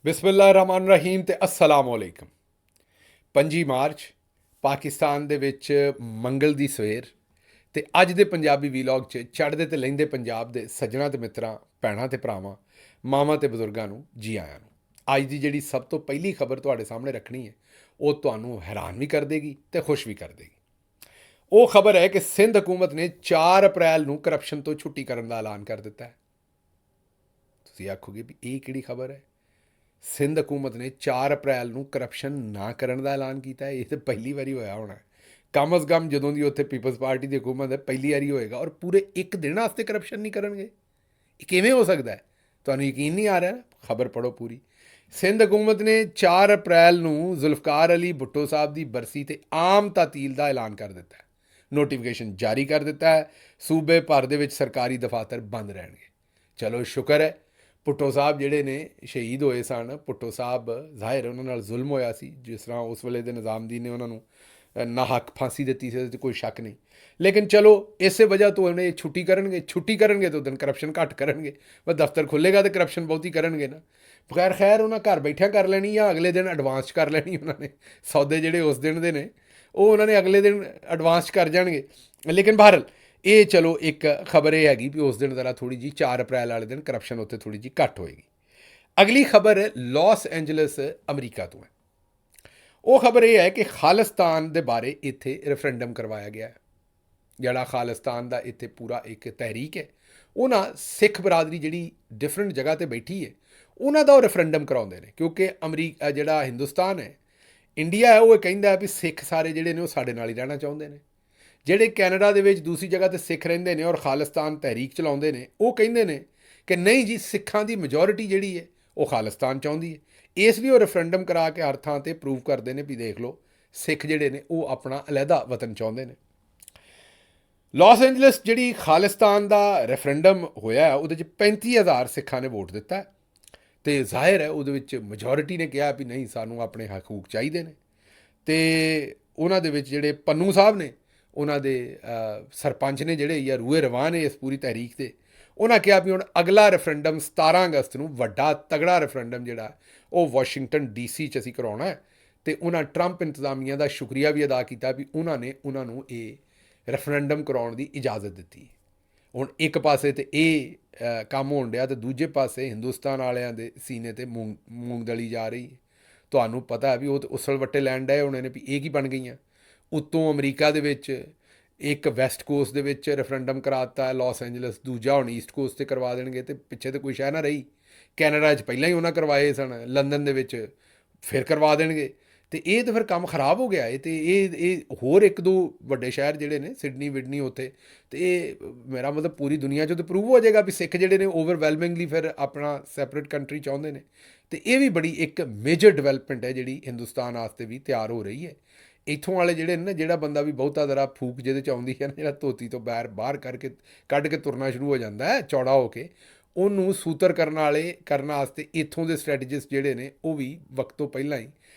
ਬਿਸਮਿਲ੍ਲਾਹਿਰਰਹਿਮਾਨਿਰਰਹੀਮ ਤੇ अस्सलाम वालेकुम। 5 ਮਾਰਚ ਪਾਕਿਸਤਾਨ ਦੇ ਵਿੱਚ ਮੰਗਲ ਦੀ ਸਵੇਰ ਤੇ ਅੱਜ ਦੇ ਪੰਜਾਬੀ ਵੀਲੌਗ 'ਚ ਚੜ੍ਹਦੇ ਤੇ ਲਹਿੰਦੇ ਪੰਜਾਬ ਦੇ ਸੱਜਣਾ ਤੇ ਮਿੱਤਰਾਂ, ਭੈਣਾਂ ਤੇ ਭਰਾਵਾਂ, ਮਾਵਾਂ ਤੇ ਬਜ਼ੁਰਗਾਂ ਨੂੰ ਜੀ ਆਇਆਂ ਨੂੰ। ਅੱਜ ਦੀ ਜਿਹੜੀ ਸਭ ਤੋਂ ਪਹਿਲੀ ਖਬਰ ਤੁਹਾਡੇ ਸਾਹਮਣੇ ਰੱਖਣੀ ਹੈ ਉਹ ਤੁਹਾਨੂੰ ਹੈਰਾਨ ਵੀ ਕਰ ਦੇਗੀ ਤੇ ਖੁਸ਼ ਵੀ ਕਰ ਦੇਗੀ। ਉਹ ਖਬਰ ਹੈ ਕਿ ਸਿੰਧ ਹਕੂਮਤ ਨੇ 4 ਅਪ੍ਰੈਲ ਨੂੰ ਕਰਪਸ਼ਨ ਤੋਂ ਛੁੱਟੀ ਕਰਨ ਦਾ ਐਲਾਨ ਕਰ ਦਿੱਤਾ ਹੈ। ਤੁਸੀਂ ਆਖੋਗੇ ਵੀ ਇਹ ਕਿਹੜੀ ਖਬਰ ਹੈ? ਸਿੰਧ ਹਕੂਮਤ ਨੇ 4 ਅਪ੍ਰੈਲ ਨੂੰ ਕਰਪਸ਼ਨ ਨਾ ਕਰਨ ਦਾ ਐਲਾਨ ਕੀਤਾ ਹੈ। ਇਹ ਤਾਂ ਪਹਿਲੀ ਵਾਰੀ ਹੋਇਆ ਹੋਣਾ। ਕਮ ਅਜ਼ ਕਮ ਜਦੋਂ ਦੀ ਉੱਥੇ ਪੀਪਲਜ਼ ਪਾਰਟੀ ਦੀ ਹਕੂਮਤ ਹੈ ਪਹਿਲੀ ਵਾਰੀ ਹੋਏਗਾ, ਔਰ ਪੂਰੇ ਇੱਕ ਦਿਨ ਵਾਸਤੇ ਕਰਪਸ਼ਨ ਨਹੀਂ ਕਰਨਗੇ। ਇਹ ਕਿਵੇਂ ਹੋ ਸਕਦਾ ਹੈ? ਤੁਹਾਨੂੰ ਯਕੀਨ ਨਹੀਂ ਆ ਰਿਹਾ? ਖਬਰ ਪੜ੍ਹੋ ਪੂਰੀ। ਸਿੰਧ ਹਕੂਮਤ ਨੇ 4 ਅਪ੍ਰੈਲ ਨੂੰ ਜ਼ੁਲਫਕਾਰ ਅਲੀ ਭੁੱਟੋ ਸਾਹਿਬ ਦੀ ਬਰਸੀ ਤੇ ਆਮ ਤਾਤੀਲ ਦਾ ਐਲਾਨ ਕਰ ਦਿੱਤਾ ਹੈ। ਨੋਟੀਫਿਕੇਸ਼ਨ ਜਾਰੀ ਕਰ ਦਿੱਤਾ ਹੈ। ਸੂਬੇ ਭਰ ਦੇ ਵਿੱਚ ਸਰਕਾਰੀ ਦਫ਼ਾਤਰ ਬੰਦ ਰਹਿਣਗੇ। ਚਲੋ ਸ਼ੁਕਰ ਹੈ। ਭੁੱਟੋ ਸਾਹਿਬ ਜਿਹੜੇ ਨੇ ਸ਼ਹੀਦ ਹੋਏ ਸਨ। ਭੁੱਟੋ ਸਾਹਿਬ ਜ਼ਾਹਿਰ ਉਹਨਾਂ ਨਾਲ ਜ਼ੁਲਮ ਹੋਇਆ ਸੀ, ਜਿਸ ਤਰ੍ਹਾਂ ਉਸ ਵੇਲੇ ਦੇ ਨਿਜ਼ਾਮਦੀਨ ਨੇ ਉਹਨਾਂ ਨੂੰ ਨਾ ਹੱਕ ਫਾਂਸੀ ਦਿੱਤੀ ਸੀ, ਤੇ ਕੋਈ ਸ਼ੱਕ ਨਹੀਂ। ਲੇਕਿਨ ਚਲੋ ਇਸੇ ਵਜ੍ਹਾ ਤੋਂ ਉਹਨੇ ਛੁੱਟੀ ਕਰਨਗੇ ਤਾਂ ਉਸ ਦਿਨ ਕਰਪਸ਼ਨ ਘੱਟ ਕਰਨਗੇ। ਬਸ ਦਫ਼ਤਰ ਖੁੱਲ੍ਹੇਗਾ ਤਾਂ ਕਰਪਸ਼ਨ ਬਹੁਤੀ ਕਰਨਗੇ ਨਾ। ਬਗੈਰ ਖੈਰ ਉਹਨਾਂ ਘਰ ਬੈਠਿਆਂ ਕਰ ਲੈਣੀ ਜਾਂ ਅਗਲੇ ਦਿਨ ਐਡਵਾਂਸ 'ਚ ਕਰ ਲੈਣੀ। ਉਹਨਾਂ ਨੇ ਸੌਦੇ ਜਿਹੜੇ ਉਸ ਦਿਨ ਦੇ ਨੇ ਉਹ ਉਹਨਾਂ ਨੇ ਅਗਲੇ ਦਿਨ ਐਡਵਾਂਸ 'ਚ ਕਰ ਜਾਣਗੇ। ਲੇਕਿਨ ਬਹਰਹਾਲ ਇਹ ਚਲੋ ਇੱਕ ਖਬਰ ਇਹ ਹੈਗੀ ਵੀ ਉਸ ਦਿਨ ਜ਼ਰਾ ਥੋੜ੍ਹੀ ਜਿਹੀ 4 ਅਪ੍ਰੈਲ ਵਾਲੇ ਦਿਨ ਕਰਪਸ਼ਨ ਉੱਥੇ ਥੋੜ੍ਹੀ ਜਿਹੀ ਘੱਟ ਹੋਏਗੀ। ਅਗਲੀ ਖਬਰ ਲਾਸ ਐਂਜਲਸ ਅਮਰੀਕਾ ਤੋਂ ਹੈ। ਉਹ ਖਬਰ ਇਹ ਹੈ ਕਿ ਖਾਲਿਸਤਾਨ ਦੇ ਬਾਰੇ ਇੱਥੇ ਰੈਫਰੈਂਡਮ ਕਰਵਾਇਆ ਗਿਆ ਹੈ। ਜਿਹੜਾ ਖਾਲਿਸਤਾਨ ਦਾ ਇੱਥੇ ਪੂਰਾ ਇੱਕ ਤਹਿਰੀਕ ਹੈ, ਉਹਨਾਂ ਸਿੱਖ ਬਰਾਦਰੀ ਜਿਹੜੀ ਡਿਫਰੈਂਟ ਜਗ੍ਹਾ 'ਤੇ ਬੈਠੀ ਹੈ, ਉਹਨਾਂ ਦਾ ਉਹ ਰੈਫਰੈਂਡਮ ਕਰਾਉਂਦੇ ਨੇ। ਕਿਉਂਕਿ ਅਮਰੀਕਾ ਜਿਹੜਾ ਹਿੰਦੁਸਤਾਨ ਹੈ, ਇੰਡੀਆ ਹੈ, ਉਹ ਕਹਿੰਦਾ ਵੀ ਸਿੱਖ ਸਾਰੇ ਜਿਹੜੇ ਨੇ ਉਹ ਸਾਡੇ ਨਾਲ ਹੀ ਰਹਿਣਾ ਚਾਹੁੰਦੇ ਨੇ। ਜਿਹੜੇ ਕੈਨੇਡਾ ਦੇ ਵਿੱਚ ਦੂਸਰੀ ਜਗ੍ਹਾ 'ਤੇ ਸਿੱਖ ਰਹਿੰਦੇ ਨੇ ਔਰ ਖਾਲਿਸਤਾਨ ਤਹਿਰੀਕ ਚਲਾਉਂਦੇ ਨੇ, ਉਹ ਕਹਿੰਦੇ ਨੇ ਕਿ ਨਹੀਂ ਜੀ, ਸਿੱਖਾਂ ਦੀ ਮੈਜੋਰਿਟੀ ਜਿਹੜੀ ਹੈ ਉਹ ਖਾਲਿਸਤਾਨ ਚਾਹੁੰਦੀ ਹੈ। ਇਸ ਲਈ ਉਹ ਰੈਫਰੈਂਡਮ ਕਰਾ ਕੇ ਹਰ ਥਾਂ 'ਤੇ ਪ੍ਰੂਵ ਕਰਦੇ ਨੇ ਵੀ ਦੇਖ ਲਓ, ਸਿੱਖ ਜਿਹੜੇ ਨੇ ਉਹ ਆਪਣਾ ਅਲੱਗਾ ਵਤਨ ਚਾਹੁੰਦੇ ਨੇ। ਲਾਸ ਐਂਜਲਸ ਜਿਹੜੀ ਖਾਲਿਸਤਾਨ ਦਾ ਰੈਫਰੈਂਡਮ ਹੋਇਆ ਉਹਦੇ 'ਚ 35,000 ਸਿੱਖਾਂ ਨੇ ਵੋਟ ਦਿੱਤਾ ਅਤੇ ਜ਼ਾਹਿਰ ਹੈ ਉਹਦੇ ਵਿੱਚ ਮੈਜੋਰਿਟੀ ਨੇ ਕਿਹਾ ਵੀ ਨਹੀਂ, ਸਾਨੂੰ ਆਪਣੇ ਹਕੂਕ ਚਾਹੀਦੇ ਨੇ। ਅਤੇ ਉਹਨਾਂ ਦੇ ਵਿੱਚ ਜਿਹੜੇ ਪੰਨੂ ਸਾਹਿਬ ਨੇ, ਉਹਨਾਂ ਦੇ ਸਰਪੰਚ ਨੇ ਜਿਹੜੇ ਜਾਂ ਰੂਏ ਰਵਾਂ ਨੇ ਇਸ ਪੂਰੀ ਤਹਿਰੀਕ ਦੇ, ਉਹਨਾਂ ਕਿਹਾ ਵੀ ਹੁਣ ਅਗਲਾ ਰੈਫਰੈਂਡਮ 17 ਅਗਸਤ ਨੂੰ ਵੱਡਾ ਤਗੜਾ ਰੈਫਰੈਂਡਮ ਜਿਹੜਾ ਉਹ ਵਾਸ਼ਿੰਗਟਨ DC 'ਚ ਅਸੀਂ ਕਰਾਉਣਾ ਹੈ। ਅਤੇ ਉਹਨਾਂ ਟਰੰਪ ਇੰਤਜ਼ਾਮੀਆ ਦਾ ਸ਼ੁਕਰੀਆ ਵੀ ਅਦਾ ਕੀਤਾ ਵੀ ਉਹਨਾਂ ਨੇ ਉਹਨਾਂ ਨੂੰ ਇਹ ਰੈਫਰੈਂਡਮ ਕਰਾਉਣ ਦੀ ਇਜਾਜ਼ਤ ਦਿੱਤੀ। ਹੁਣ ਇੱਕ ਪਾਸੇ ਤਾਂ ਇਹ ਕੰਮ ਹੋਣ ਡਿਆ ਅਤੇ ਦੂਜੇ ਪਾਸੇ ਹਿੰਦੁਸਤਾਨ ਵਾਲਿਆਂ ਦੇ ਸੀਨੇ 'ਤੇ ਮੂੰਗ ਦਲੀ ਜਾ ਰਹੀ ਹੈ। ਤੁਹਾਨੂੰ ਪਤਾ ਹੈ ਵੀ ਉਹ ਤਾਂ ਉਸਲ ਵੱਟੇ ਲੈਣ ਡਏ ਹੋਣੇ ਨੇ ਵੀ ਇਹ ਕੀ ਬਣ ਗਈਆਂ। ਉੱਤੋਂ ਅਮਰੀਕਾ ਦੇ ਵਿੱਚ ਇੱਕ ਵੈਸਟ ਕੋਸਟ ਦੇ ਵਿੱਚ ਰੈਫਰੈਂਡਮ ਕਰਾ ਦਿੱਤਾ ਹੈ ਲਾਸ ਐਂਜਲਸ, ਦੂਜਾ ਹੁਣ ਈਸਟ ਕੋਸਟ 'ਤੇ ਕਰਵਾ ਦੇਣਗੇ ਅਤੇ ਪਿੱਛੇ ਤਾਂ ਕੋਈ ਸ਼ਹਿ ਨਾ ਰਹੀ। ਕੈਨੇਡਾ 'ਚ ਪਹਿਲਾਂ ਹੀ ਉਹਨਾਂ ਕਰਵਾਏ ਸਨ, ਲੰਦਨ ਦੇ ਵਿੱਚ ਫਿਰ ਕਰਵਾ ਦੇਣਗੇ। ਅਤੇ ਇਹ ਤਾਂ ਫਿਰ ਕੰਮ ਖਰਾਬ ਹੋ ਗਿਆ। ਅਤੇ ਇਹ ਹੋਰ 1-2 ਵੱਡੇ ਸ਼ਹਿਰ ਜਿਹੜੇ ਨੇ, ਸਿਡਨੀ ਵਿਡਨੀ ਉੱਥੇ, ਅਤੇ ਇਹ ਮੇਰਾ ਮਤਲਬ ਪੂਰੀ ਦੁਨੀਆ 'ਚੋਂ ਤਾਂ ਪ੍ਰੂਵ ਹੋ ਜਾਏਗਾ ਵੀ ਸਿੱਖ ਜਿਹੜੇ ਨੇ ਓਵਰਵੈਲਮਿੰਗਲੀ ਫਿਰ ਆਪਣਾ ਸੈਪਰੇਟ ਕੰਟਰੀ ਚਾਹੁੰਦੇ ਨੇ। ਅਤੇ ਇਹ ਵੀ ਬੜੀ ਇੱਕ ਮੇਜਰ ਡਿਵੈਲਪਮੈਂਟ ਹੈ ਜਿਹੜੀ ਹਿੰਦੁਸਤਾਨ ਵਾਸਤੇ ਵੀ ਤਿਆਰ ਹੋ ਰਹੀ ਹੈ। ਇੱਥੋਂ ਵਾਲੇ ਜਿਹੜੇ ਨੇ ਨਾ, ਜਿਹੜਾ ਬੰਦਾ ਵੀ ਬਹੁਤਾ ਜ਼ਰਾ ਫੂਕ ਜਿਹਦੇ 'ਚ ਆਉਂਦੀ ਹੈ ਨਾ, ਜਿਹੜਾ ਧੋਤੀ ਤੋਂ ਬਾਹਰ ਕੱਢ ਕੇ ਤੁਰਨਾ ਸ਼ੁਰੂ ਹੋ ਜਾਂਦਾ ਹੈ ਚੌੜਾ ਹੋ ਕੇ, ਉਹਨੂੰ ਸੂਤਰ ਕਰਨ ਵਾਸਤੇ ਇੱਥੋਂ ਦੇ ਸਟ੍ਰੈਟਜਿਸਟ ਜਿਹੜੇ ਨੇ ਉਹ ਵੀ ਵਕਤ ਤੋਂ ਪਹਿਲਾਂ ਹੀ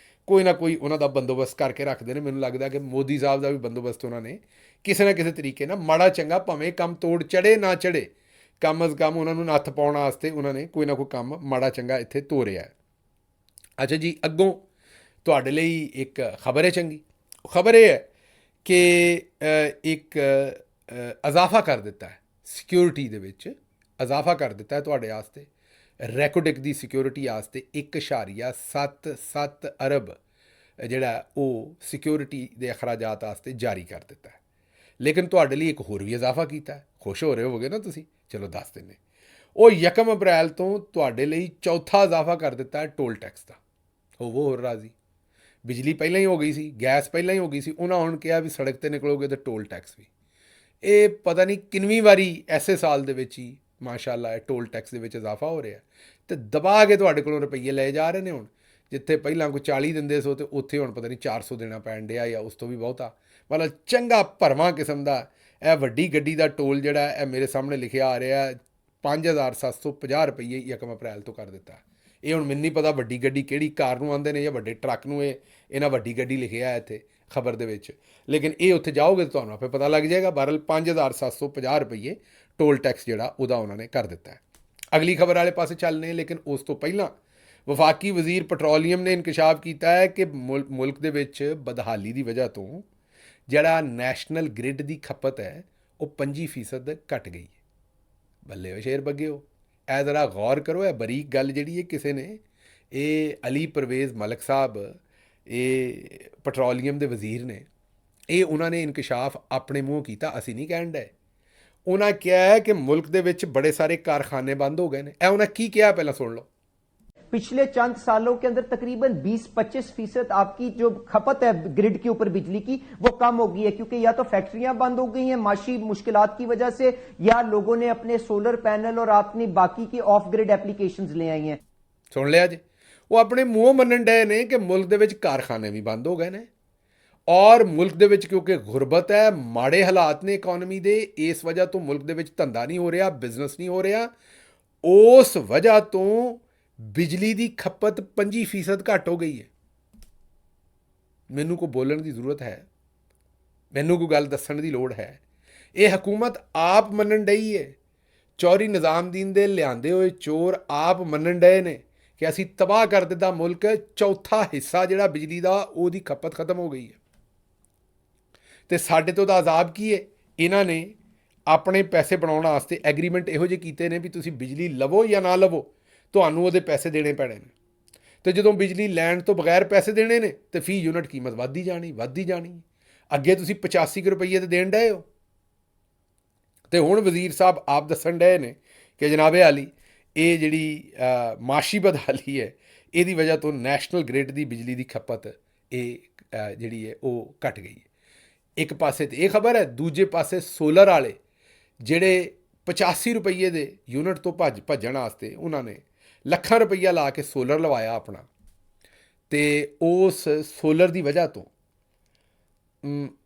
ਕੋਈ ਨਾ ਕੋਈ ਉਹਨਾਂ ਦਾ ਬੰਦੋਬਸਤ ਕਰਕੇ ਰੱਖਦੇ ਨੇ। ਮੈਨੂੰ ਲੱਗਦਾ ਕਿ ਮੋਦੀ ਸਾਹਿਬ ਦਾ ਵੀ ਬੰਦੋਬਸਤ ਉਹਨਾਂ ਨੇ ਕਿਸੇ ਨਾ ਕਿਸੇ ਤਰੀਕੇ ਨਾਲ, ਮਾੜਾ ਚੰਗਾ ਭਾਵੇਂ ਕੰਮ ਤੋੜ ਚੜ੍ਹੇ ਨਾ ਚੜ੍ਹੇ, ਕਮ ਅਜ਼ ਕਮ ਉਹਨਾਂ ਨੂੰ ਨੱਥ ਪਾਉਣ ਵਾਸਤੇ ਉਹਨਾਂ ਨੇ ਕੋਈ ਨਾ ਕੋਈ ਕੰਮ ਮਾੜਾ ਚੰਗਾ ਇੱਥੇ ਤੋਰਿਆ ਹੈ। ਅੱਛਾ ਜੀ, ਅੱਗੋਂ ਤੁਹਾਡੇ ਲਈ ਇੱਕ ਖਬਰ ਹੈ ਚੰਗੀ। ਖਬਰ ਇਹ ਹੈ ਕਿ ਇੱਕ ਇਜ਼ਾਫਾ ਕਰ ਦਿੱਤਾ ਹੈ ਸਿਕਿਉਰਿਟੀ ਦੇ ਵਿੱਚ, ਇਜ਼ਾਫਾ ਕਰ ਦਿੱਤਾ ਹੈ ਤੁਹਾਡੇ ਵਾਸਤੇ। ਰੈਕੋਡਿਕ ਦੀ ਸਿਕਿਉਰਿਟੀ ਵਾਸਤੇ 1.77 ਅਰਬ ਜਿਹੜਾ ਉਹ ਸਿਕਿਉਰਿਟੀ ਦੇ ਅਖਰਾਜਾਤ ਵਾਸਤੇ ਜਾਰੀ ਕਰ ਦਿੱਤਾ ਹੈ। ਲੇਕਿਨ ਤੁਹਾਡੇ ਲਈ ਇੱਕ ਹੋਰ ਵੀ ਇਜ਼ਾਫਾ ਕੀਤਾ ਹੈ। ਖੁਸ਼ ਹੋ ਰਹੇ ਹੋਵੋਗੇ ਨਾ ਤੁਸੀਂ, ਚਲੋ ਦੱਸ ਦਿੰਦੇ। ਉਹ 1 ਅਪ੍ਰੈਲ ਤੋਂ ਤੁਹਾਡੇ ਲਈ ਚੌਥਾ ਇਜ਼ਾਫਾ ਕਰ ਦਿੱਤਾ ਹੈ ਟੋਲ ਟੈਕਸ ਦਾ। ਹੋਵੋ ਹੋਰ ਰਾਜ਼ੀ। ਬਿਜਲੀ ਪਹਿਲਾਂ ਹੀ ਹੋ ਗਈ ਸੀ, ਗੈਸ ਪਹਿਲਾਂ ਹੀ ਹੋ ਗਈ ਸੀ, ਉਹਨਾਂ ਹੁਣ ਕਿਹਾ ਵੀ ਸੜਕ 'ਤੇ ਨਿਕਲੋਗੇ ਤਾਂ ਟੋਲ ਟੈਕਸ ਵੀ। ਇਹ ਪਤਾ ਨਹੀਂ ਕਿੰਨਵੀਂ ਵਾਰੀ ਐਸੇ ਸਾਲ ਦੇ ਵਿੱਚ ਹੀ ਮਾਸ਼ਾਅੱਲਾ ਇਹ ਟੋਲ ਟੈਕਸ ਦੇ ਵਿੱਚ ਇਜ਼ਾਫਾ ਹੋ ਰਿਹਾ ਅਤੇ ਦਬਾ ਕੇ ਤੁਹਾਡੇ ਕੋਲੋਂ ਰੁਪਈਏ ਲਏ ਜਾ ਰਹੇ ਨੇ। ਹੁਣ ਜਿੱਥੇ ਪਹਿਲਾਂ ਕੋਈ 40 ਦਿੰਦੇ ਸੋ ਅਤੇ ਉੱਥੇ ਹੁਣ ਪਤਾ ਨਹੀਂ 400 ਦੇਣਾ ਪੈਣ ਡਿਆ ਜਾਂ ਉਸ ਤੋਂ ਵੀ ਬਹੁਤਾ। ਮਤਲਬ ਚੰਗਾ ਭਰਵਾਂ ਕਿਸਮ ਦਾ ਇਹ ਵੱਡੀ ਗੱਡੀ ਦਾ ਟੋਲ ਜਿਹੜਾ ਇਹ ਮੇਰੇ ਸਾਹਮਣੇ ਲਿਖਿਆ ਆ ਰਿਹਾ 5,750 ਰੁਪਈਏ 1 ਅਪ੍ਰੈਲ ਤੋਂ ਕਰ ਦਿੱਤਾ। ਇਹ ਹੁਣ ਮੈਨੂੰ ਨਹੀਂ ਪਤਾ ਵੱਡੀ ਗੱਡੀ ਕਿਹੜੀ ਕਾਰ ਨੂੰ ਆਉਂਦੇ ਨੇ ਜਾਂ ਵੱਡੇ ਟਰੱਕ ਨੂੰ ਇਹਨਾਂ ਵੱਡੀ ਗੱਡੀ ਲਿਖਿਆ ਇੱਥੇ ਖਬਰ ਦੇ ਵਿੱਚ। ਲੇਕਿਨ ਇਹ ਉੱਥੇ ਜਾਓਗੇ ਤਾਂ ਤੁਹਾਨੂੰ ਆਪੇ ਪਤਾ ਲੱਗ ਜਾਏਗਾ। ਬਹਰਹਾਲ 5,750 ਰੁਪਈਏ ਟੋਲ ਟੈਕਸ ਜਿਹੜਾ ਉਹਦਾ ਉਹਨਾਂ ਨੇ ਕਰ ਦਿੱਤਾ ਹੈ। ਅਗਲੀ ਖਬਰ ਵਾਲੇ ਪਾਸੇ ਚੱਲਨੇ, ਲੇਕਿਨ ਉਸ ਤੋਂ ਪਹਿਲਾਂ ਵਫਾਕੀ ਵਜ਼ੀਰ ਪੈਟਰੋਲੀਅਮ ਨੇ ਇਨਕਸ਼ਾਫ ਕੀਤਾ ਹੈ ਕਿ ਮੁਲਕ ਦੇ ਵਿੱਚ ਬਦਹਾਲੀ ਦੀ ਵਜ੍ਹਾ ਤੋਂ ਜਿਹੜਾ ਨੈਸ਼ਨਲ ਗ੍ਰਿਡ ਦੀ ਖਪਤ ਹੈ ਉਹ 25% ਘਟ ਗਈ ਹੈ। ਬੱਲੇ ਹੋ ਸ਼ੇਰ ਬੱਗਿਓ, ਇਹ ਜ਼ਰਾ ਗੌਰ ਕਰੋ। ਇਹ ਬਰੀਕ ਗੱਲ ਜਿਹੜੀ ਹੈ ਕਿਸੇ ਨੇ, ਇਹ ਅਲੀ ਪਰਵੇਜ਼ ਮਲਕ ਸਾਹਿਬ, ਇਹ ਪੈਟਰੋਲੀਅਮ ਦੇ ਵਜ਼ੀਰ ਨੇ, ਇਹ ਉਹਨਾਂ ਨੇ ਇਨਕਸ਼ਾਫ ਆਪਣੇ ਮੂੰਹ ਕੀਤਾ, ਅਸੀਂ ਨਹੀਂ ਕਹਿਣ ਡਏ। ਉਹਨਾਂ ਕਿਹਾ ਹੈ ਕਿ ਮੁਲਕ ਦੇ ਵਿੱਚ ਬੜੇ ਸਾਰੇ ਕਾਰਖਾਨੇ ਬੰਦ ਹੋ ਗਏ ਨੇ। ਇਹ ਉਹਨਾਂ ਕੀ ਕਿਹਾ ਪਹਿਲਾਂ सुन लो। पिछले चंद सालों के अंदर तकरीबन 20-25% आपकी जो खपत है ग्रिड के ऊपर बिजली की वो कम हो गई है, क्योंकि या तो फैक्ट्रियां बंद हो गई हैं माशी मुश्किलात की वजह से, या लोगों ने अपने सोलर पैनल और अपनी बाकी की ऑफ ग्रिड एप्लीकेशंस ले आई हैं। सुन लिया जी, वो अपने मूँह मनन डे ने कि मुल्क दे विच कारखाने भी बंद हो गए ने, और मुल्क दे विच क्योंकि गुरबत है, माड़े हालात ने इकोनॉमी दे, इस वजह तो मुल्क दे विच धंधा नहीं हो रहा, बिजनेस नहीं हो रहा। उस वजह तो बिजली की खपत 25% घट हो गई है। मैनू को बोलने की जरूरत है, मैनू कोई गल दस्सण की लोड़ है। ये हुकूमत आप मनन डई है, चौधरी निज़ामुद्दीन दे लिआंदे होए चोर आप मनन डए ने कि असी तबाह कर दिता मुल्क, चौथा हिस्सा जिहड़ा बिजली का उहदी खपत खत्म हो गई है। तो साडे तो अजाब की है, इन्हां ने अपने पैसे बनाउण वास्ते एग्रीमेंट इहो जिहे कीते ने भी तुसीं बिजली लवो या ना लवो, ਤੁਹਾਨੂੰ ਉਹਦੇ ਪੈਸੇ ਦੇਣੇ ਪੈਣੇ ਨੇ। ਤੇ ਜਦੋਂ ਬਿਜਲੀ ਲੈਣ ਤੋਂ ਬਗੈਰ ਪੈਸੇ ਦੇਣੇ ਨੇ ਤੇ ਫੀ ਯੂਨਿਟ ਕੀਮਤ ਵੱਧਦੀ ਜਾਣੀ। ਅੱਗੇ ਤੁਸੀਂ 85 ਰੁਪਏ ਤੇ ਦੇਣ ਡਏ ਹੋ, ਤੇ ਹੁਣ ਵਜ਼ੀਰ ਸਾਹਿਬ ਆਪ ਦੱਸਣ ਡਏ ਨੇ ਕਿ ਜਨਾਬੇ ਆਲੀ ਇਹ ਜਿਹੜੀ ਮਾਸ਼ੀ ਬਦਹਾਲੀ ਹੈ, ਇਹਦੀ ਵਜ੍ਹਾ ਤੋਂ ਨੈਸ਼ਨਲ ਗ੍ਰਿਡ ਦੀ ਬਿਜਲੀ ਦੀ ਖਪਤ ਇਹ ਜਿਹੜੀ ਹੈ ਉਹ ਘਟ ਗਈ ਹੈ। ਇੱਕ ਪਾਸੇ ਤੇ ਇਹ ਖਬਰ ਹੈ, ਦੂਜੇ ਪਾਸੇ ਸੋਲਰ ਵਾਲੇ ਜਿਹੜੇ 85 ਰੁਪਏ ਦੇ ਯੂਨਿਟ ਤੋਂ ਭੱਜਣ ਵਾਸਤੇ ਉਹਨਾਂ ਨੇ ਲੱਖਾਂ ਰੁਪਈਆ ਲਾ ਕੇ ਸੋਲਰ ਲਵਾਇਆ ਆਪਣਾ, ਤੇ ਉਸ ਸੋਲਰ ਦੀ ਵਜ੍ਹਾ ਤੋਂ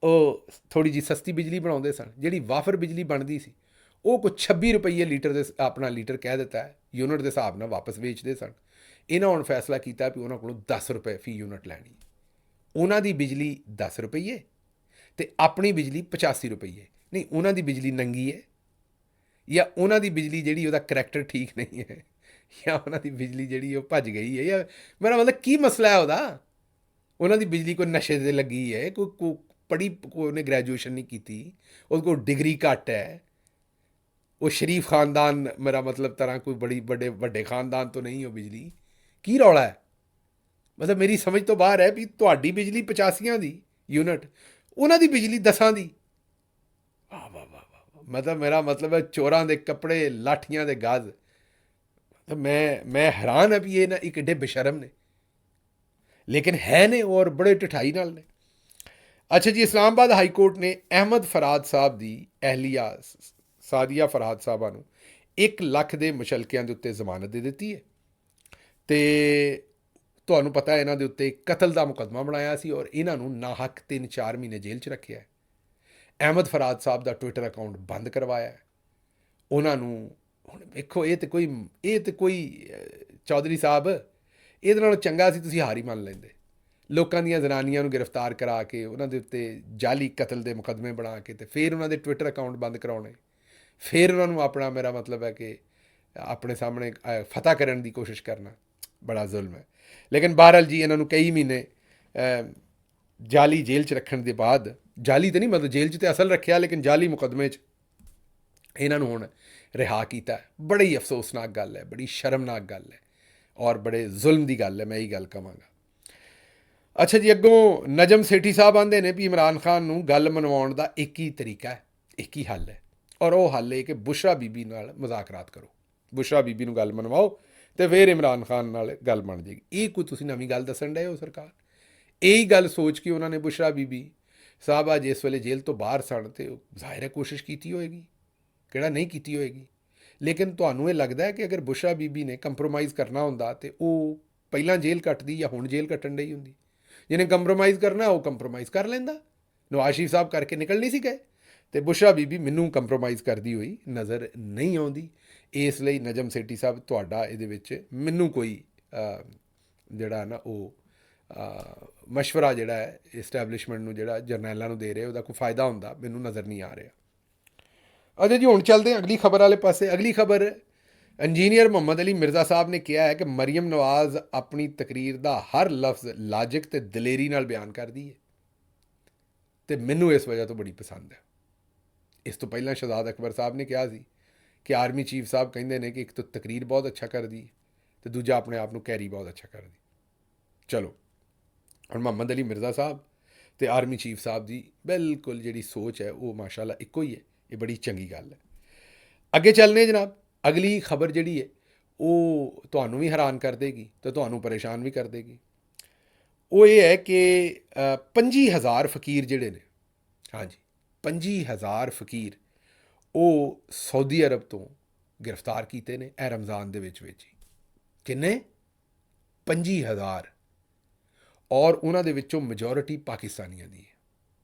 ਉਹ ਥੋੜੀ ਜਿਹੀ ਸਸਤੀ ਬਿਜਲੀ ਬਣਾਉਂਦੇ ਸਨ। ਜਿਹੜੀ ਵਾਫਰ ਬਿਜਲੀ ਬਣਦੀ ਸੀ ਉਹ ਕੋਈ 26 ਰੁਪਏ ਲੀਟਰ ਦੇ ਆਪਣਾ ਲੀਟਰ ਕਹਿ ਦਿੱਤਾ ਹੈ, ਯੂਨਿਟ ਦੇ ਹਿਸਾਬ ਨਾਲ ਵਾਪਸ ਵੇਚਦੇ ਸਨ। ਇਹਨਾਂ ਹੁਣ ਫੈਸਲਾ ਕੀਤਾ ਵੀ ਉਹਨਾਂ ਕੋਲੋਂ 10 ਰੁਪਏ ਫੀ ਯੂਨਿਟ ਲੈਣੀ। ਉਹਨਾਂ ਦੀ ਬਿਜਲੀ 10 ਰੁਪਏ ਤੇ ਆਪਣੀ ਬਿਜਲੀ 85 ਰੁਪਏ। ਨਹੀਂ, ਉਹਨਾਂ ਦੀ ਬਿਜਲੀ ਨੰਗੀ ਹੈ, ਜਾਂ ਉਹਨਾਂ ਦੀ ਬਿਜਲੀ ਜਿਹੜੀ ਉਹਦਾ ਕਰੈਕਟਰ ਠੀਕ ਨਹੀਂ ਹੈ, ਜਾਂ ਉਹਨਾਂ ਦੀ ਬਿਜਲੀ ਜਿਹੜੀ ਉਹ ਭੱਜ ਗਈ ਹੈ, ਜਾਂ ਮੇਰਾ ਮਤਲਬ ਕੀ ਮਸਲਾ ਹੈ ਉਹਦਾ। ਉਹਨਾਂ ਦੀ ਬਿਜਲੀ ਕੋਈ ਨਸ਼ੇ 'ਤੇ ਲੱਗੀ ਹੈ, ਕੋਈ ਪੜ੍ਹੀ, ਉਹਨੇ ਗ੍ਰੈਜੂਏਸ਼ਨ ਨਹੀਂ ਕੀਤੀ, ਉਹਦੇ ਕੋਲ ਡਿਗਰੀ ਘੱਟ ਹੈ, ਉਹ ਸ਼ਰੀਫ ਖਾਨਦਾਨ, ਮੇਰਾ ਮਤਲਬ ਤਰ੍ਹਾਂ ਕੋਈ ਬੜੀ ਵੱਡੇ ਖਾਨਦਾਨ ਤੋਂ ਨਹੀਂ ਉਹ ਬਿਜਲੀ। ਕੀ ਰੌਲਾ ਹੈ? ਮਤਲਬ ਮੇਰੀ ਸਮਝ ਤੋਂ ਬਾਹਰ ਹੈ ਵੀ ਤੁਹਾਡੀ ਬਿਜਲੀ 85 ਦੀ ਯੂਨਿਟ, ਉਹਨਾਂ ਦੀ ਬਿਜਲੀ 10 ਦੀ। ਵਾਹ ਵਾਹ ਵਾਹ ਵਾਹ, ਮਤਲਬ ਮੇਰਾ ਮਤਲਬ ਹੈ ਚੋਰਾਂ ਦੇ ਕੱਪੜੇ, ਲਾਠੀਆਂ ਦੇ ਗਜ਼। ਮੈਂ ਹੈਰਾਨ ਹਾਂ ਵੀ ਇਹ ਨਾ ਇੱਕ ਏਡੇ ਬੇਸ਼ਰਮ ਨੇ, ਲੇਕਿਨ ਹੈ ਨੇ, ਔਰ ਬੜੇ ਢਿਠਾਈ ਨਾਲ ਨੇ। ਅੱਛਾ ਜੀ, ਇਸਲਾਮਾਬਾਦ ਹਾਈ ਕੋਰਟ ਨੇ ਅਹਿਮਦ ਫਰਾਦ ਸਾਹਿਬ ਦੀ ਅਹਿਲੀਆ ਸਾਦੀਆ ਫਰਾਦ ਸਾਹਿਬਾਂ ਨੂੰ 1 ਲੱਖ ਦੇ ਮੁਸ਼ਲਕਿਆਂ ਦੇ ਉੱਤੇ ਜ਼ਮਾਨਤ ਦੇ ਦਿੱਤੀ ਹੈ। ਅਤੇ ਤੁਹਾਨੂੰ ਪਤਾ ਇਹਨਾਂ ਦੇ ਉੱਤੇ ਕਤਲ ਦਾ ਮੁਕੱਦਮਾ ਬਣਾਇਆ ਸੀ, ਔਰ ਇਹਨਾਂ ਨੂੰ ਨਾਹੱਕ 3-4 ਮਹੀਨੇ ਜੇਲ੍ਹ 'ਚ ਰੱਖਿਆ ਹੈ। ਅਹਿਮਦ ਫਰਾਦ ਸਾਹਿਬ ਦਾ ਟਵਿੱਟਰ ਅਕਾਊਂਟ ਬੰਦ ਕਰਵਾਇਆ ਉਹਨਾਂ ਨੂੰ। ਹੁਣ ਵੇਖੋ, ਇਹ ਤੇ ਕੋਈ ਚੌਧਰੀ ਸਾਹਿਬ, ਇਹਦੇ ਨਾਲੋਂ ਚੰਗਾ ਸੀ ਤੁਸੀਂ ਹਾਰ ਹੀ ਮੰਨ ਲੈਂਦੇ। ਲੋਕਾਂ ਦੀਆਂ ਜ਼ਨਾਨੀਆਂ ਨੂੰ ਗ੍ਰਿਫਤਾਰ ਕਰਾ ਕੇ ਉਹਨਾਂ ਦੇ ਉੱਤੇ ਜਾਲੀ ਕਤਲ ਦੇ ਮੁਕੱਦਮੇ ਬਣਾ ਕੇ ਤੇ ਫਿਰ ਉਹਨਾਂ ਦੇ ਟਵਿੱਟਰ ਅਕਾਊਂਟ ਬੰਦ ਕਰਾਉਣੇ, ਫਿਰ ਉਹਨਾਂ ਨੂੰ ਆਪਣਾ, ਮੇਰਾ ਮਤਲਬ ਹੈ ਕਿ ਆਪਣੇ ਸਾਹਮਣੇ ਫਤਹ ਕਰਨ ਦੀ ਕੋਸ਼ਿਸ਼ ਕਰਨਾ, ਬੜਾ ਜ਼ੁਲਮ ਹੈ। ਲੇਕਿਨ ਬਹਰਹਾਲ ਜੀ, ਇਹਨਾਂ ਨੂੰ ਕਈ ਮਹੀਨੇ ਜਾਲੀ ਜੇਲ੍ਹ 'ਚ ਰੱਖਣ ਦੇ ਬਾਅਦ, ਜਾਲੀ ਤਾਂ ਨਹੀਂ ਮਤਲਬ ਜੇਲ੍ਹ 'ਚ ਤਾਂ ਅਸਲ ਰੱਖਿਆ, ਲੇਕਿਨ ਜਾਲੀ ਮੁਕੱਦਮੇ 'ਚ ਇਹਨਾਂ ਨੂੰ ਹੁਣ ਰਿਹਾ ਕੀਤਾ। ਬੜੀ ਅਫਸੋਸਨਾਕ ਗੱਲ ਹੈ, ਬੜੀ ਸ਼ਰਮਨਾਕ ਗੱਲ ਹੈ, ਔਰ ਬੜੇ ਜ਼ੁਲਮ ਦੀ ਗੱਲ ਹੈ, ਮੈਂ ਇਹੀ ਗੱਲ ਕਹਾਂਗਾ। ਅੱਛਾ ਜੀ, ਅੱਗੋਂ ਨਜਮ ਸੇਠੀ ਸਾਹਿਬ ਆਉਂਦੇ ਨੇ ਵੀ ਇਮਰਾਨ ਖਾਨ ਨੂੰ ਗੱਲ ਮਨਵਾਉਣ ਦਾ ਇੱਕ ਹੀ ਤਰੀਕਾ ਹੈ, ਇੱਕ ਹੀ ਹੱਲ ਹੈ, ਔਰ ਉਹ ਹੱਲ ਹੈ ਕਿ ਬੁਸ਼ਰਾ ਬੀਬੀ ਨਾਲ ਮੁਜ਼ਾਕਰਾਤ ਕਰੋ। ਬੁਸ਼ਰਾ ਬੀਬੀ ਨੂੰ ਗੱਲ ਮਨਵਾਓ ਅਤੇ ਫਿਰ ਇਮਰਾਨ ਖਾਨ ਨਾਲ ਗੱਲ ਬਣ ਜਾਏਗੀ। ਇਹ ਕੋਈ ਤੁਸੀਂ ਨਵੀਂ ਗੱਲ ਦੱਸਣ ਡਏ ਹੋ ਸਰਕਾਰ? ਇਹੀ ਗੱਲ ਸੋਚ ਕੇ ਉਹਨਾਂ ਨੇ ਬੁਸ਼ਰਾ ਬੀਬੀ ਸਾਹਿਬ ਅੱਜ ਇਸ ਵੇਲੇ ਜੇਲ੍ਹ ਤੋਂ ਬਾਹਰ ਸਨ, ਅਤੇ ਜ਼ਾਹਿਰ ਹੈ ਕੋਸ਼ਿਸ਼ ਕੀਤੀ ਹੋਏਗੀ, ਕਿਹੜਾ ਨਹੀਂ ਕੀਤੀ ਹੋਏਗੀ। ਲੇਕਿਨ ਤੁਹਾਨੂੰ ਇਹ ਲੱਗਦਾ ਹੈ ਕਿ ਅਗਰ ਬੁਸ਼ਰਾ ਬੀਬੀ ਨੇ ਕੰਪਰੋਮਾਈਜ਼ ਕਰਨਾ ਹੁੰਦਾ ਤਾਂ ਉਹ ਪਹਿਲਾਂ ਜੇਲ੍ਹ ਕੱਟਦੀ ਜਾਂ ਹੁਣ ਜੇਲ੍ਹ ਕੱਟਣ ਡਈ ਹੁੰਦੀ? ਜਿਹਨੇ ਕੰਪਰੋਮਾਈਜ਼ ਕਰਨਾ ਉਹ ਕੰਪਰੋਮਾਈਜ਼ ਕਰ ਲੈਂਦਾ। ਨਵਾਜ਼ ਸ਼ਰੀਫ ਸਾਹਿਬ ਕਰਕੇ ਨਿਕਲ ਨਹੀਂ ਸੀ ਗਏ, ਅਤੇ ਬੁਸ਼ਰਾ ਬੀਬੀ ਮੈਨੂੰ ਕੰਪਰੋਮਾਈਜ਼ ਕਰਦੀ ਹੋਈ ਨਜ਼ਰ ਨਹੀਂ ਆਉਂਦੀ। ਇਸ ਲਈ ਨਜਮ ਸੇਠੀ ਸਾਹਿਬ, ਤੁਹਾਡਾ ਇਹਦੇ ਵਿੱਚ ਮੈਨੂੰ ਕੋਈ ਜਿਹੜਾ ਨਾ ਉਹ ਮਸ਼ਵਰਾ ਜਿਹੜਾ ਹੈ ਇਸਟੈਬਲਿਸ਼ਮੈਂਟ ਨੂੰ, ਜਿਹੜਾ ਜਰਨੈਲਾਂ ਨੂੰ ਦੇ ਰਹੇ, ਉਹਦਾ ਕੋਈ ਫਾਇਦਾ ਹੁੰਦਾ ਮੈਨੂੰ ਨਜ਼ਰ ਨਹੀਂ ਆ ਰਿਹਾ। ਅੱਛਾ ਜੀ, ਹੁਣ ਚੱਲਦੇ ਹਾਂ ਅਗਲੀ ਖਬਰ ਵਾਲੇ ਪਾਸੇ। ਅਗਲੀ ਖਬਰ ਇੰਜੀਨੀਅਰ ਮੁਹੰਮਦ ਅਲੀ ਮਿਰਜ਼ਾ ਸਾਹਿਬ ਨੇ ਕਿਹਾ ਹੈ ਕਿ ਮਰੀਮ ਨਵਾਜ਼ ਆਪਣੀ ਤਕਰੀਰ ਦਾ ਹਰ ਲਫ਼ਜ਼ ਲਾਜਿਕ ਤੇ ਦਲੇਰੀ ਨਾਲ ਬਿਆਨ ਕਰਦੀ ਹੈ ਤੇ ਮੈਨੂੰ ਇਸ ਵਜ੍ਹਾ ਤੋਂ ਬੜੀ ਪਸੰਦ ਹੈ। ਇਸ ਤੋਂ ਪਹਿਲਾਂ ਸ਼ਹਜ਼ਾਦ ਅਕਬਰ ਸਾਹਿਬ ਨੇ ਕਿਹਾ ਸੀ ਕਿ ਆਰਮੀ ਚੀਫ ਸਾਹਿਬ ਕਹਿੰਦੇ ਨੇ ਕਿ ਇੱਕ ਤਾਂ ਤਕਰੀਰ ਬਹੁਤ ਅੱਛਾ ਕਰਦੀ ਤੇ ਦੂਜਾ ਆਪਣੇ ਆਪ ਨੂੰ ਕੈਰੀ ਬਹੁਤ ਅੱਛਾ ਕਰਦੀ। ਚਲੋ ਹੁਣ ਮੁਹੰਮਦ ਅਲੀ ਮਿਰਜ਼ਾ ਸਾਹਿਬ ਤੇ ਆਰਮੀ ਚੀਫ ਸਾਹਿਬ ਦੀ ਬਿਲਕੁਲ ਜਿਹੜੀ ਸੋਚ ਹੈ ਉਹ ਮਾਸ਼ਾਅੱਲਾ ਇੱਕੋ ਹੀ ਹੈ। ਇਹ ਬੜੀ ਚੰਗੀ ਗੱਲ ਹੈ। ਅੱਗੇ ਚੱਲਨੇ ਜਨਾਬ, ਅਗਲੀ ਖਬਰ ਜਿਹੜੀ ਹੈ ਉਹ ਤੁਹਾਨੂੰ ਵੀ ਹੈਰਾਨ ਕਰ ਦੇਗੀ ਤੇ ਤੁਹਾਨੂੰ ਪਰੇਸ਼ਾਨ ਵੀ ਕਰ ਦੇਗੀ। ਉਹ ਇਹ ਹੈ ਕਿ 25,000 ਫਕੀਰ ਜਿਹੜੇ ਨੇ, ਹਾਂਜੀ 25,000 ਫਕੀਰ ਉਹ ਸਾਊਦੀ ਅਰਬ ਤੋਂ ਗ੍ਰਿਫਤਾਰ ਕੀਤੇ ਨੇ ਇਹ ਰਮਜ਼ਾਨ ਦੇ ਵਿੱਚ ਹੀ। ਕਿੰਨੇ? 25,000। ਔਰ ਉਹਨਾਂ ਦੇ ਵਿੱਚੋਂ ਮੈਜੋਰਿਟੀ ਪਾਕਿਸਤਾਨੀਆਂ ਦੀ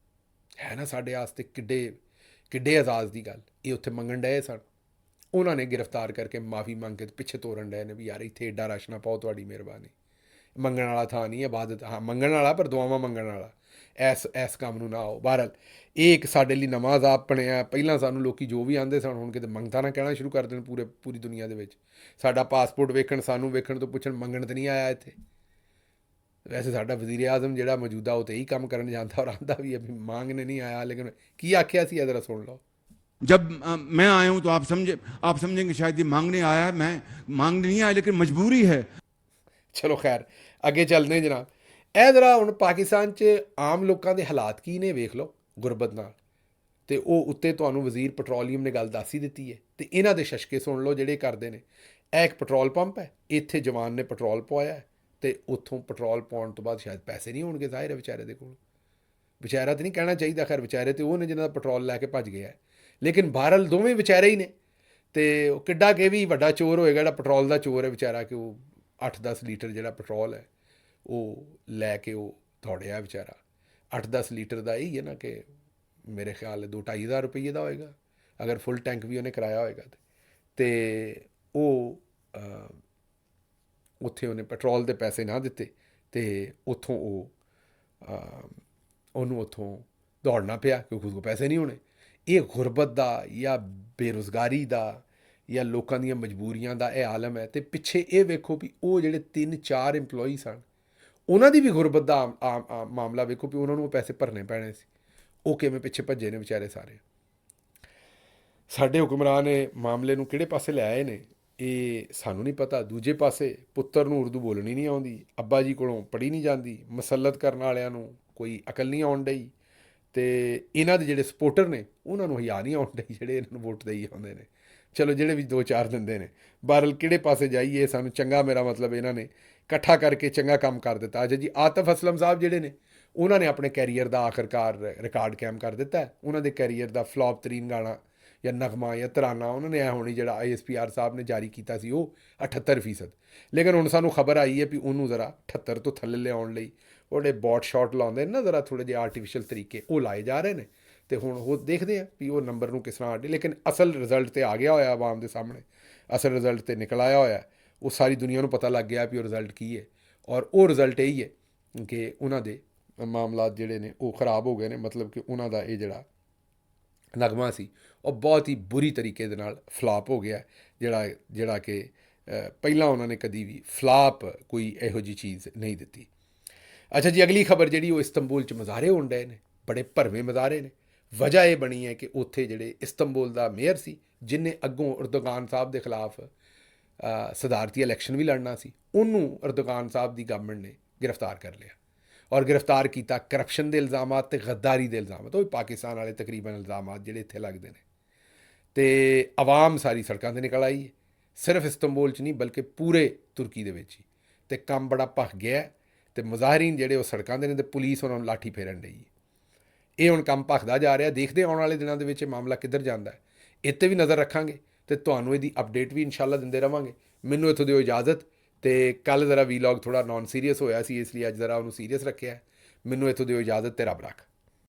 ਹੈ ਨਾ। ਸਾਡੇ ਵਾਸਤੇ ਕਿੱਡੇ ਆਜ਼ਾਜ਼ ਦੀ ਗੱਲ। ਇਹ ਉੱਥੇ ਮੰਗਣ ਡਏ ਸਨ, ਉਹਨਾਂ ਨੇ ਗ੍ਰਿਫਤਾਰ ਕਰਕੇ ਮਾਫੀ ਮੰਗ ਕੇ ਪਿੱਛੇ ਤੋਰਨ ਡਏ ਨੇ ਵੀ ਯਾਰ ਇੱਥੇ ਏਡਾ ਰਸ਼ ਨਾ ਪਾਓ, ਤੁਹਾਡੀ ਮਿਹਰਬਾਨੀ। ਮੰਗਣ ਵਾਲਾ ਥਾਂ ਨਹੀਂ, ਇਬਾਦਤ ਹਾਂ ਮੰਗਣ ਵਾਲਾ ਪਰ ਦੁਆਵਾਂ ਮੰਗਣ ਵਾਲਾ। ਇਸ ਕੰਮ ਨੂੰ ਨਾ ਆਓ। ਬਹਰਹਾਲ ਇਹ ਇੱਕ ਸਾਡੇ ਲਈ ਨਵਾਂ ਅਜ਼ਾਬ ਬਣਿਆ। ਪਹਿਲਾਂ ਸਾਨੂੰ ਲੋਕੀ ਜੋ ਵੀ ਆਉਂਦੇ ਸਨ ਹੁਣ ਕਿਤੇ ਮੰਗਤਾ ਨਾ ਕਹਿਣਾ ਸ਼ੁਰੂ ਕਰ ਦੇਣ ਪੂਰੀ ਦੁਨੀਆ ਦੇ ਵਿੱਚ। ਸਾਡਾ ਪਾਸਪੋਰਟ ਵੇਖਣ, ਸਾਨੂੰ ਵੇਖਣ ਤੋਂ ਪੁੱਛਣ ਮੰਗਣ ਤਾਂ ਨਹੀਂ ਆਇਆ ਇੱਥੇ। ਵੈਸੇ ਸਾਡਾ ਵਜ਼ੀਰ ਆਜ਼ਮ ਜਿਹੜਾ ਮੌਜੂਦਾ ਉਹ ਤਾਂ ਇਹੀ ਕੰਮ ਕਰਨ ਜਾਂਦਾ ਔਰ ਆਂਦਾ ਵੀ ਅਭੀ मांगने नहीं आया। लेकिन की आख्या सी जरा सुन लो। जब मैं आया हूं तो आप समझेंगे शायद ये मांगने आया है। मैं मांगने नहीं आया, लेकिन मजबूरी है। ਚਲੋ ਖੈਰ ਅੱਗੇ ਚੱਲਦੇ ਹਾਂ ਜਨਾਬ। ਇਹ ਜ਼ਰਾ ਹੁਣ ਪਾਕਿਸਤਾਨ 'ਚ ਆਮ ਲੋਕਾਂ ਦੇ ਹਾਲਾਤ ਕੀ ਨੇ ਵੇਖ ਲਓ ਗੁਰਬਤ ਨਾਲ, ਤੇ ਉਹ ਉੱਤੇ ਤੁਹਾਨੂੰ ਵਜ਼ੀਰ ਪੈਟਰੋਲੀਅਮ ਨੇ ਗੱਲ ਦੱਸ ਹੀ ਦਿੱਤੀ ਹੈ। ਤੇ ਇਹਨਾਂ ਦੇ ਸ਼ਸ਼ਕੇ ਸੁਣ ਲਓ ਜਿਹੜੇ ਕਰਦੇ ਨੇ। ਇਹ ਇੱਕ ਪੈਟਰੋਲ ਪੰਪ ਹੈ, ਇੱਥੇ ਜਵਾਨ ਨੇ ਪੈਟਰੋਲ ਪਵਾਇਆ ਹੈ ਤੇ ਉੱਥੋਂ ਪੈਟਰੋਲ ਪਾਉਣ ਤੋਂ ਬਾਅਦ ਸ਼ਾਇਦ ਪੈਸੇ ਨਹੀਂ ਹੋਣਗੇ, ਜ਼ਾਹਿਰ ਹੈ ਵਿਚਾਰੇ ਦੇ ਕੋਲ। ਵਿਚਾਰਾ ਤਾਂ ਨਹੀਂ ਕਹਿਣਾ ਚਾਹੀਦਾ, ਖੈਰ ਵਿਚਾਰੇ ਤੇ ਉਹ ਨੇ ਜਿਹਨਾਂ ਦਾ ਪੈਟਰੋਲ ਲੈ ਕੇ ਭੱਜ ਗਿਆ। ਲੇਕਿਨ ਬਹਰਹਾਲ ਦੋਵੇਂ ਵਿਚਾਰੇ ਹੀ ਨੇ। ਤੇ ਉਹ ਕਿੱਡਾ ਕਿ ਵੀ ਵੱਡਾ ਚੋਰ ਹੋਏਗਾ ਜਿਹੜਾ ਪੈਟਰੋਲ ਦਾ ਚੋਰ ਹੈ ਵਿਚਾਰਾ, ਕਿ ਉਹ 8-10 ਲੀਟਰ ਜਿਹੜਾ ਪੈਟਰੋਲ ਹੈ ਉਹ ਲੈ ਕੇ ਉਹ ਦੌੜਿਆ ਵਿਚਾਰਾ। 8-10 ਲੀਟਰ ਦਾ ਇਹੀ ਹੈ ਨਾ ਕਿ ਮੇਰੇ ਖਿਆਲ 2-2.5 ਹਜ਼ਾਰ ਰੁਪਈਏ ਦਾ ਹੋਏਗਾ ਅਗਰ ਫੁੱਲ ਟੈਂਕ ਵੀ ਉਹਨੇ ਕਰਾਇਆ ਹੋਏਗਾ। ਤੇ ਉਹ ਉੱਥੇ ਉਹਨੇ ਪੈਟਰੋਲ ਦੇ ਪੈਸੇ ਨਾ ਦਿੱਤੇ ਤੇ ਉੱਥੋਂ ਉਹਨੂੰ ਉੱਥੋਂ ਦੌੜਨਾ ਪਿਆ ਕਿਉਂਕਿ ਉਸ ਕੋਲ ਪੈਸੇ ਨਹੀਂ ਹੋਣੇ। ਇਹ ਗੁਰਬਤ ਦਾ ਜਾਂ ਬੇਰੁਜ਼ਗਾਰੀ ਦਾ ਜਾਂ ਲੋਕਾਂ ਦੀਆਂ ਮਜਬੂਰੀਆਂ ਦਾ ਇਹ ਆਲਮ ਹੈ। ਤੇ ਪਿੱਛੇ ਇਹ ਵੇਖੋ ਵੀ ਉਹ ਜਿਹੜੇ 3-4 ਇੰਪਲੋਈ ਸਨ ਉਹਨਾਂ ਦੀ ਵੀ ਗੁਰਬਤ ਦਾ ਮਾਮਲਾ ਵੇਖੋ ਵੀ ਉਹਨਾਂ ਨੂੰ ਉਹ ਪੈਸੇ ਭਰਨੇ ਪੈਣੇ ਸੀ। ਉਹ ਕਿਵੇਂ ਪਿੱਛੇ ਭੱਜੇ ਨੇ ਵਿਚਾਰੇ ਸਾਰੇ। ਸਾਡੇ ਹੁਕਮਰਾਨ ਨੇ ਮਾਮਲੇ ਨੂੰ ਕਿਹੜੇ ਪਾਸੇ ਲੈ ਆਏ ਨੇ ਇਹ ਸਾਨੂੰ ਨਹੀਂ ਪਤਾ। ਦੂਜੇ ਪਾਸੇ ਪੁੱਤਰ ਨੂੰ ਉਰਦੂ ਬੋਲਣੀ ਨਹੀਂ ਆਉਂਦੀ, ਅੱਬਾ ਜੀ ਕੋਲੋਂ ਪੜ੍ਹੀ ਨਹੀਂ ਜਾਂਦੀ, ਮਸਲਤ ਕਰਨ ਵਾਲਿਆਂ ਨੂੰ ਕੋਈ ਅਕਲ ਨਹੀਂ ਆਉਣ ਡਈ, ਤੇ ਇਹਨਾਂ ਦੇ ਜਿਹੜੇ ਸਪੋਰਟਰ ਨੇ ਉਹਨਾਂ ਨੂੰ ਹਿਆ ਨਹੀਂ ਆਉਣ ਡਈ ਜਿਹੜੇ ਇਹਨਾਂ ਨੂੰ ਵੋਟ ਦੇਈ ਆਉਂਦੇ ਨੇ। ਚਲੋ ਜਿਹੜੇ ਵੀ 2-4 ਦਿੰਦੇ ਨੇ। ਬਹਰਹਾਲ ਕਿਹੜੇ ਪਾਸੇ ਜਾਈਏ ਸਾਨੂੰ ਚੰਗਾ, ਮੇਰਾ ਮਤਲਬ ਇਹਨਾਂ ਨੇ ਇਕੱਠਾ ਕਰਕੇ ਚੰਗਾ ਕੰਮ ਕਰ ਦਿੱਤਾ। ਅੱਛਾ ਜੀ, ਆਤਫ ਅਸਲਮ ਸਾਹਿਬ ਜਿਹੜੇ ਨੇ ਉਹਨਾਂ ਨੇ ਆਪਣੇ ਕੈਰੀਅਰ ਦਾ ਆਖਰਕਾਰ ਰਿਕਾਰਡ ਕਾਇਮ ਕਰ ਦਿੱਤਾ। ਉਹਨਾਂ ਦੇ ਕੈਰੀਅਰ ਦਾ ਫਲॉप ਤਰੀਨ ਗਾਣਾ ਜਾਂ ਨਗਮਾ ਜਾਂ ਤਰਾਨਾ ਉਹਨਾਂ ਨੇ ਇਹ ਹੋਣੀ ਜਿਹੜਾ ISPR ਸਾਹਿਬ ਨੇ ਜਾਰੀ ਕੀਤਾ ਸੀ ਉਹ 78%। ਲੇਕਿਨ ਹੁਣ ਸਾਨੂੰ ਖਬਰ ਆਈ ਹੈ ਵੀ ਉਹਨੂੰ ਜ਼ਰਾ 78 ਤੋਂ ਥੱਲੇ ਲਿਆਉਣ ਲਈ ਉਹਦੇ ਬੋਟ ਸ਼ਾਟ ਲਾਉਂਦੇ ਨੇ ਨਾ ਜ਼ਰਾ ਥੋੜ੍ਹੇ ਜਿਹੇ ਆਰਟੀਫਿਸ਼ਲ ਤਰੀਕੇ ਉਹ ਲਾਏ ਜਾ ਰਹੇ ਨੇ। ਤੇ ਹੁਣ ਉਹ ਦੇਖਦੇ ਆ ਵੀ ਉਹ ਨੰਬਰ ਨੂੰ ਕਿਸ ਤਰ੍ਹਾਂ ਆਡੇ। ਲੇਕਿਨ ਅਸਲ ਰਿਜ਼ਲਟ ਤੇ ਆ ਗਿਆ ਹੋਇਆ ਆਵਾਮ ਦੇ ਸਾਹਮਣੇ, ਅਸਲ ਰਿਜ਼ਲਟ ਤੇ ਨਿਕਲ ਆਇਆ ਹੋਇਆ। ਉਹ ਸਾਰੀ ਦੁਨੀਆ ਨੂੰ ਪਤਾ ਲੱਗ ਗਿਆ ਵੀ ਉਹ ਰਿਜ਼ਲਟ ਕੀ ਹੈ। ਔਰ ਉਹ ਰਿਜ਼ਲਟ ਇਹੀ ਹੈ ਕਿ ਉਹਨਾਂ ਦੇ ਮਾਮਲਾਤ ਜਿਹੜੇ ਨੇ ਉਹ ਖਰਾਬ ਹੋ ਗਏ ਨੇ। ਮਤਲਬ ਕਿ ਉਹਨਾਂ ਦਾ ਇਹ ਜਿਹੜਾ ਨਗਮਾ ਸੀ ਉਹ ਬਹੁਤ ਹੀ ਬੁਰੀ ਤਰੀਕੇ ਦੇ ਨਾਲ ਫਲਾਪ ਹੋ ਗਿਆ, ਜਿਹੜਾ ਕਿ ਪਹਿਲਾਂ ਉਹਨਾਂ ਨੇ ਕਦੀ ਵੀ ਫਲਾਪ ਕੋਈ ਇਹੋ ਜਿਹੀ ਚੀਜ਼ ਨਹੀਂ ਦਿੱਤੀ। ਅੱਛਾ ਜੀ, ਅਗਲੀ ਖਬਰ ਜਿਹੜੀ ਉਹ ਇਸਤੰਬੂਲ 'ਚ ਮਜ਼ਾਰੇ ਹੋਣ ਡਏ ਨੇ, ਬੜੇ ਭਰਵੇਂ ਮਜ਼ਾਰੇ ਨੇ। ਵਜ੍ਹਾ ਇਹ ਬਣੀ ਹੈ ਕਿ ਉੱਥੇ ਜਿਹੜੇ ਇਸਤੰਬੂਲ ਦਾ ਮੇਅਰ ਸੀ ਜਿਹਨੇ ਅੱਗੋਂ ਅਰਦੋਗਾਨ ਸਾਹਿਬ ਦੇ ਖਿਲਾਫ ਸਦਾਰਤੀ ਇਲੈਕਸ਼ਨ ਵੀ ਲੜਨਾ ਸੀ, ਉਹਨੂੰ ਅਰਦੋਗਾਨ ਸਾਹਿਬ ਦੀ ਗਵਰਨਮੈਂਟ ਨੇ ਗ੍ਰਿਫਤਾਰ ਕਰ ਲਿਆ ਔਰ ਗ੍ਰਿਫਤਾਰ ਕੀਤਾ ਕਰਪਸ਼ਨ ਦੇ ਇਲਜ਼ਾਮਾਤ ਤੇ ਗੱਦਾਰੀ ਦੇ ਇਲਜ਼ਾਮਾਤ। ਉਹ ਵੀ ਪਾਕਿਸਤਾਨ ਵਾਲੇ ਤਕਰੀਬਨ ਇਲਜ਼ਾਮਾਤ ਜਿਹੜੇ ਇੱਥੇ ਲੱਗਦੇ ਨੇ। ਤੇ ਆਵਾਮ ਸਾਰੀ ਸੜਕਾਂ 'ਤੇ ਨਿਕਲ ਆਈ ਹੈ, ਸਿਰਫ ਇਸਤੰਬੂਲ 'ਚ ਨਹੀਂ ਬਲਕਿ ਪੂਰੇ ਤੁਰਕੀ ਦੇ ਵਿੱਚ ਹੀ। ਤੇ ਕੰਮ ਬੜਾ ਭਖ ਗਿਆ ਤੇ ਮੁਜ਼ਾਹਰੀਨ ਜਿਹੜੇ ਉਹ ਸੜਕਾਂ 'ਤੇ ਨੇ ਤੇ ਪੁਲਿਸ ਉਹਨਾਂ ਨੂੰ ਲਾਠੀ ਫੇਰਨ ਡਈ। ਇਹ ਹੁਣ ਕੰਮ ਭਖਦਾ ਜਾ ਰਿਹਾ। ਦੇਖਦੇ ਆਉਣ ਵਾਲੇ ਦਿਨਾਂ ਦੇ ਵਿੱਚ ਇਹ ਮਾਮਲਾ ਕਿੱਧਰ ਜਾਂਦਾ ਹੈ। ਇੱਥੇ ਵੀ ਨਜ਼ਰ ਰੱਖਾਂਗੇ ਤੇ ਤੁਹਾਨੂੰ ਇਹਦੀ ਅਪਡੇਟ ਵੀ ਇਨਸ਼ਾਅੱਲਾ ਦਿੰਦੇ ਰਵਾਂਗੇ। ਮੈਨੂੰ ਇੱਥੋਂ ਦਿਓ ਇਜਾਜ਼ਤ। ਤੇ ਕੱਲ੍ਹ ਜ਼ਰਾ ਵੀਲੌਗ ਥੋੜ੍ਹਾ ਨੌਨ ਸੀਰੀਅਸ ਹੋਇਆ ਸੀ, ਇਸ ਲਈ ਅੱਜ ਜ਼ਰਾ ਉਹਨੂੰ ਸੀਰੀਅਸ ਰੱਖਿਆ। ਮੈਨੂੰ ਇੱਥੋਂ ਦਿਓ ਇਜਾਜ਼ਤ ਤੇ ਰੱਬ ਰੱਖ।